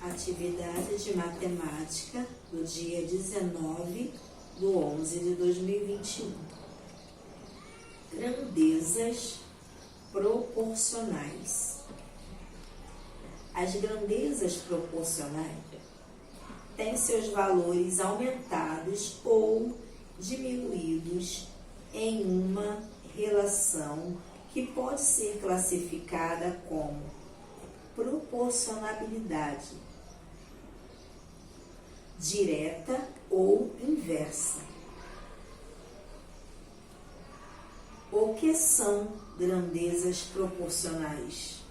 Atividade de matemática do dia 19/11/2021. Grandezas proporcionais. As grandezas proporcionais têm seus valores aumentados ou diminuídos em uma relação que pode ser classificada como proporcionalidade direta ou inversa. O que são grandezas proporcionais?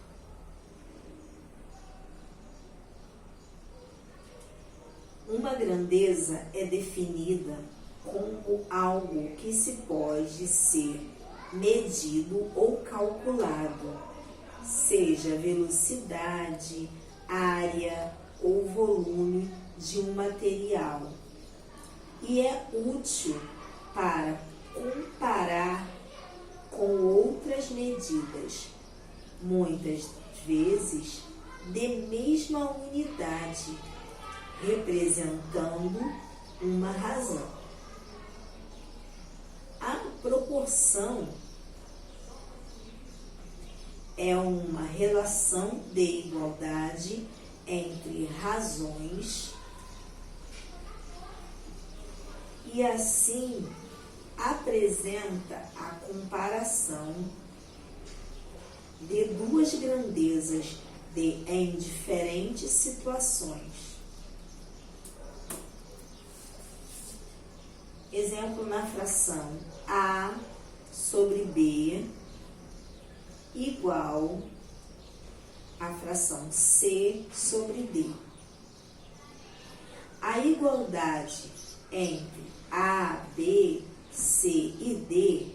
Uma grandeza é definida como algo que se pode ser medido ou calculado, seja velocidade, área ou volume de um material, e é útil para comparar com outras medidas, muitas vezes de mesma unidade, representando uma razão. A proporção é uma relação de igualdade entre razões e assim apresenta a comparação de duas grandezas em diferentes situações. Exemplo na fração A sobre B igual à fração C sobre D. A igualdade entre A, B, C e D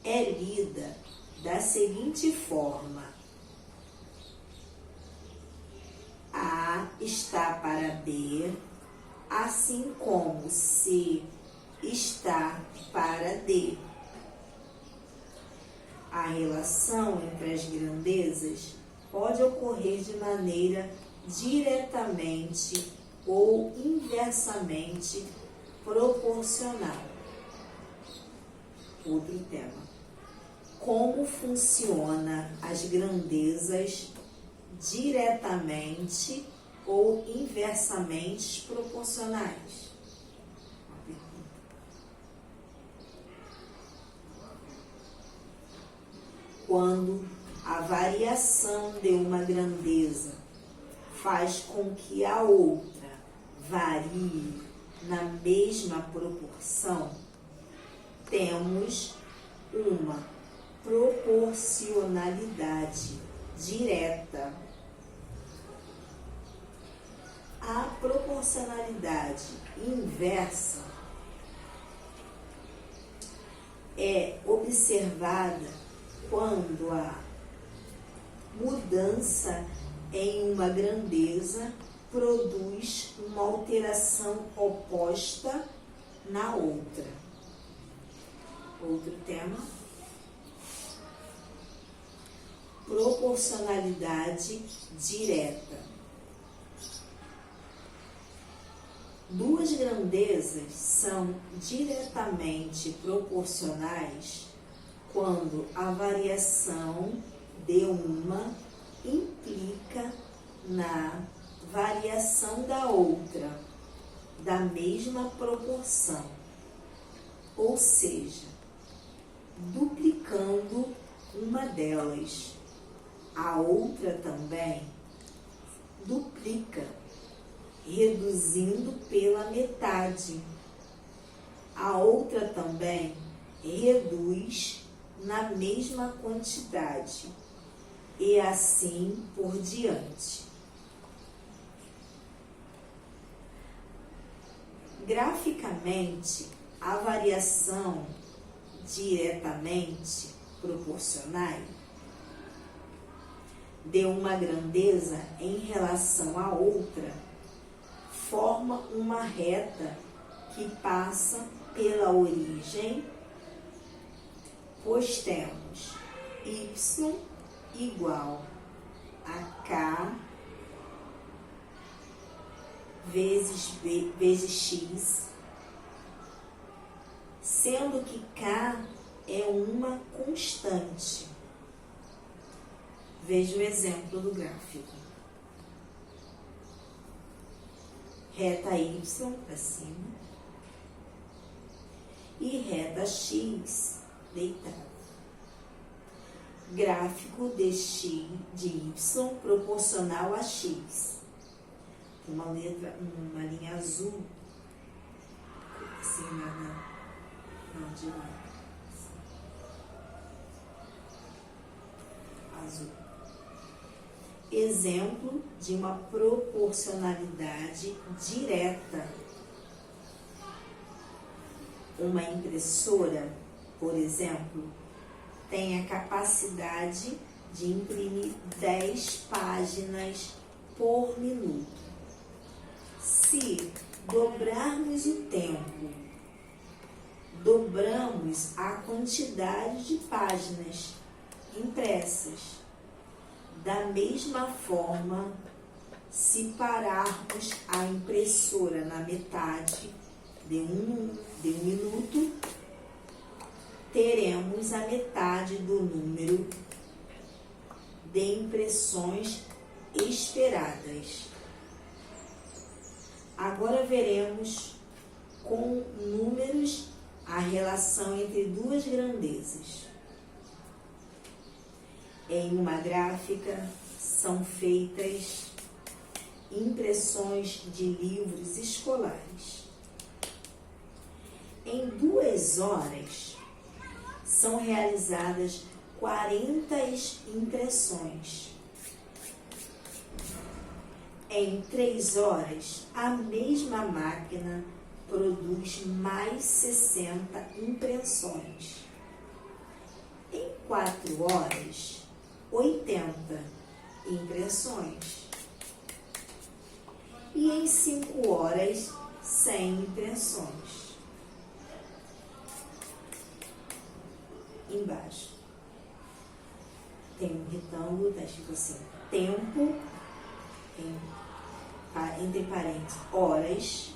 é lida da seguinte forma: A está para B, assim como C está para D. A relação entre as grandezas pode ocorrer de maneira diretamente ou inversamente proporcional. Outro tema. Como funciona as grandezas diretamente ou inversamente proporcionais? Quando a variação de uma grandeza faz com que a outra varie na mesma proporção, temos uma proporcionalidade direta. A proporcionalidade inversa é observada quando a mudança em uma grandeza produz uma alteração oposta na outra. Outro tema. Proporcionalidade direta. Duas grandezas são diretamente proporcionais quando a variação de uma implica na variação da outra, da mesma proporção, ou seja, duplicando uma delas, a outra também duplica, reduzindo pela metade. A outra também reduz na mesma quantidade, e assim por diante. Graficamente, a variação diretamente proporcional de uma grandeza em relação à outra forma uma reta que passa pela origem, pois temos y igual a K vezes x, sendo que k é uma constante. Veja o exemplo do gráfico. Reta y para cima e reta x deitada. Gráfico de x de y proporcional a x. Uma linha azul assim de lá. Azul. Exemplo de uma proporcionalidade direta. Uma impressora, por exemplo, tem a capacidade de imprimir 10 páginas por minuto. Se dobrarmos o tempo, dobramos a quantidade de páginas impressas. Da mesma forma, se pararmos a impressora na metade de um minuto, teremos a metade do número de impressões esperadas. Agora veremos com números a relação entre duas grandezas. Em uma gráfica são feitas impressões de livros escolares. Em 2 horas são realizadas 40 impressões. Em 3 horas, a mesma máquina produz mais 60 impressões. Em 4 horas, 80 impressões. E em 5 horas, 100 impressões. Embaixo tem um retângulo, está escrito assim, tempo, entre parênteses, horas.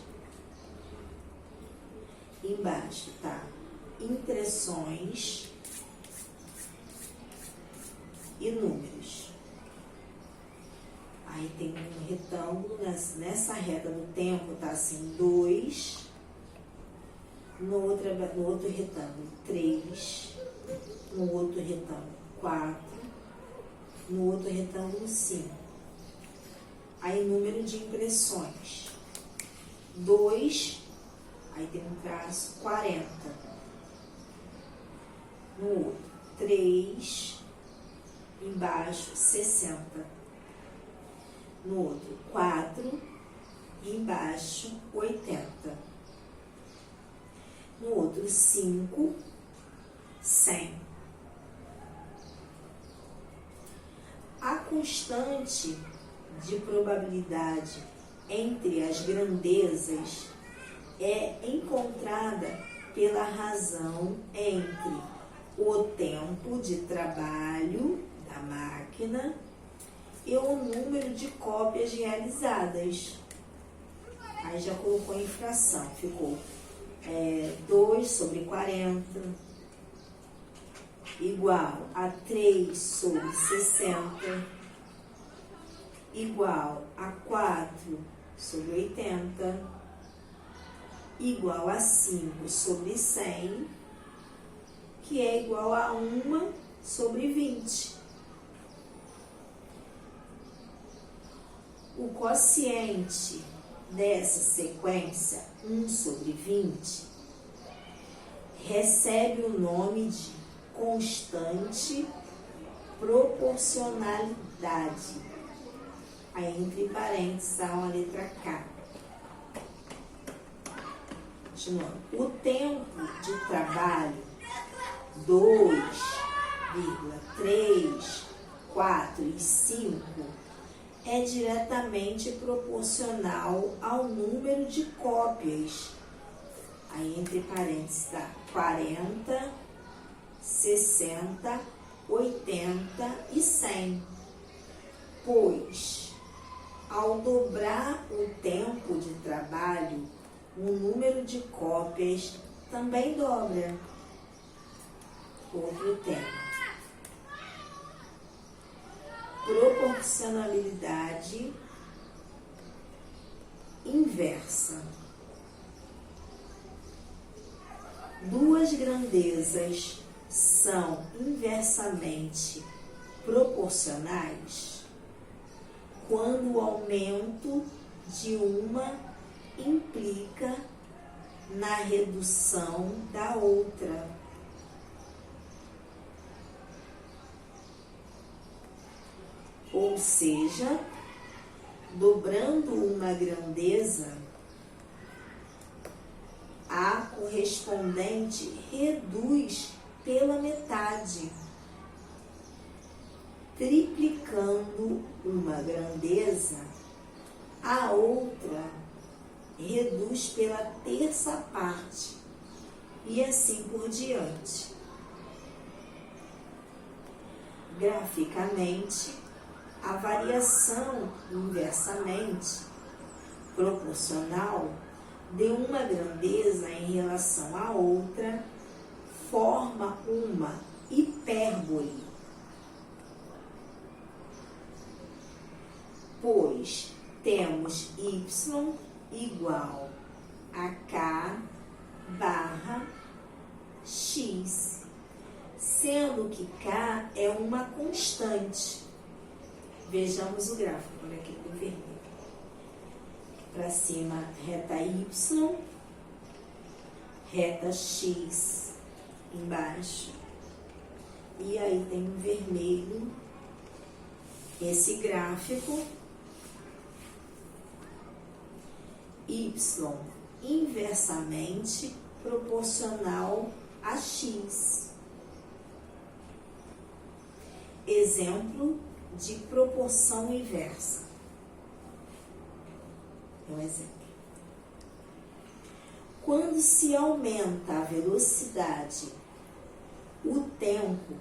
Embaixo tá impressões e números. Aí tem um retângulo, nessa reta do tempo tá assim 2, no outro retângulo 3, no outro retângulo 4, no outro retângulo 5. Aí número de impressões 2, aí tem um traço 40, no outro 3, embaixo 60, no outro 4, embaixo 80, no outro 5, 100. A constante de probabilidade entre as grandezas é encontrada pela razão entre o tempo de trabalho da máquina e o número de cópias realizadas. Aí já colocou em fração, ficou 2 sobre 40 igual a 3 sobre 60 igual a 4 sobre 80 igual a 5 sobre 100, que é igual a 1 sobre 20. O quociente dessa sequência, 1 sobre 20, recebe o nome de constante proporcionalidade. Aí, entre parênteses, há uma letra K. Continuando. O tempo de trabalho 2, 3, 4 e 5 é diretamente proporcional ao número de cópias. Aí, entre parênteses, está 40, 60, 80 e 100. Pois, ao dobrar o tempo de o número de cópias também dobra. Outro tema. Proporcionalidade inversa. Duas grandezas são inversamente proporcionais quando o aumento de uma implica na redução da outra. Ou seja, dobrando uma grandeza, a correspondente reduz pela metade. Triplicando uma grandeza, a outra reduz pela terça parte, e assim por diante. Graficamente, a variação inversamente proporcional de uma grandeza em relação à outra forma uma hipérbole, pois temos y igual a k barra x, sendo que k é uma constante. Vejamos o gráfico, olha aqui com vermelho. Para cima, reta y, reta x embaixo. E aí tem um vermelho, esse gráfico, y inversamente proporcional a x. Exemplo de proporção inversa. É um exemplo. Quando se aumenta a velocidade, o tempo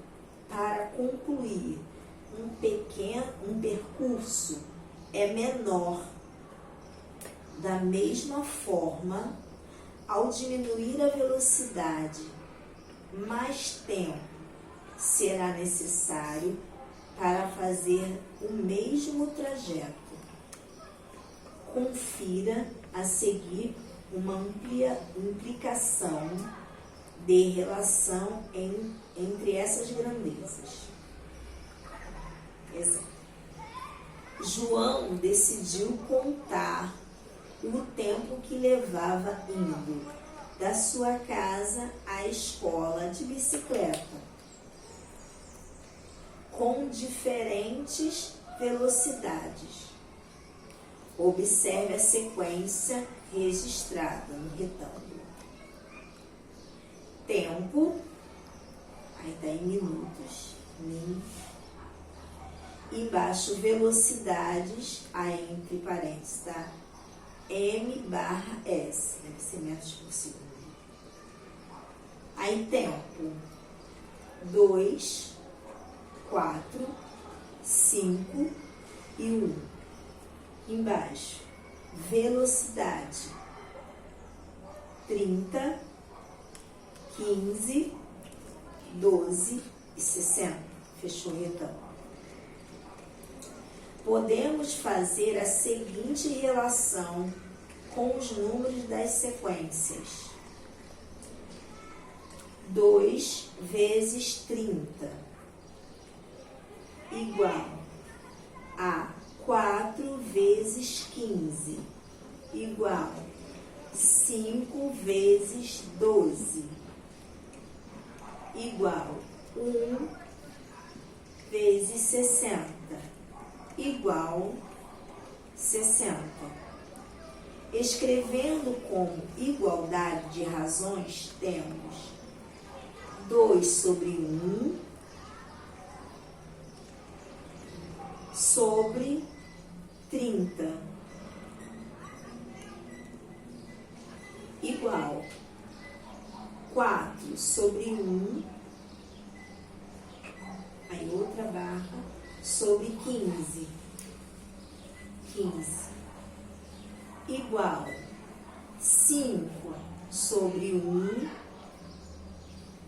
para concluir um percurso é menor. Da mesma forma, ao diminuir a velocidade, mais tempo será necessário para fazer o mesmo trajeto. Confira a seguir uma ampla implicação de relação entre essas grandezas. Exemplo. João decidiu contar o tempo que levava indo da sua casa à escola de bicicleta, com diferentes velocidades. Observe a sequência registrada no retângulo. Tempo, aí está em minutos, min. Embaixo, velocidades, aí entre parênteses, tá? M barra S, deve ser metros por segundo. Aí tempo, 2, 4, 5 e 1. Embaixo, velocidade, 30, 15, 12 e 60. Fechou o retângulo. Podemos fazer a seguinte relação com os números das sequências. 2 vezes 30 igual a 4 vezes 15 igual 5 vezes 12 igual 1 vezes 60 igual 60. Escrevendo como igualdade de razões, temos 2 sobre 1 sobre 30 igual 4 sobre 1, aí outra barra, sobre 15 igual 5 sobre 1,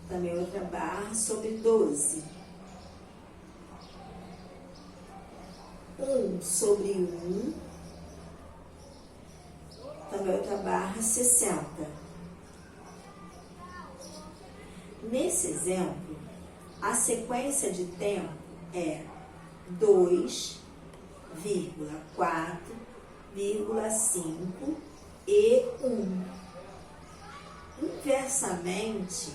também outra barra, sobre 12. 1 sobre 1, também outra barra, 60. Nesse exemplo, a sequência de tempo é 2,4,5 e 1. Inversamente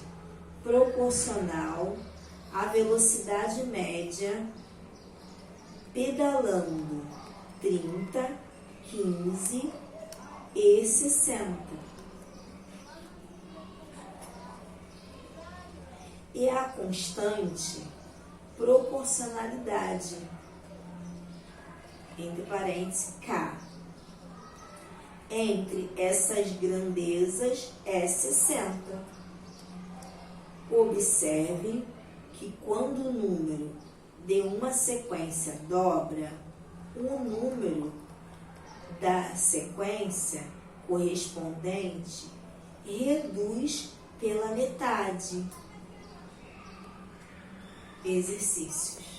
proporcional à velocidade média, pedalando 30, 15 e 60. E a constante proporcionalidade, entre parênteses, K. Entre essas grandezas é 60. Observe que quando o número de uma sequência dobra, o número da sequência correspondente reduz pela metade. Exercícios.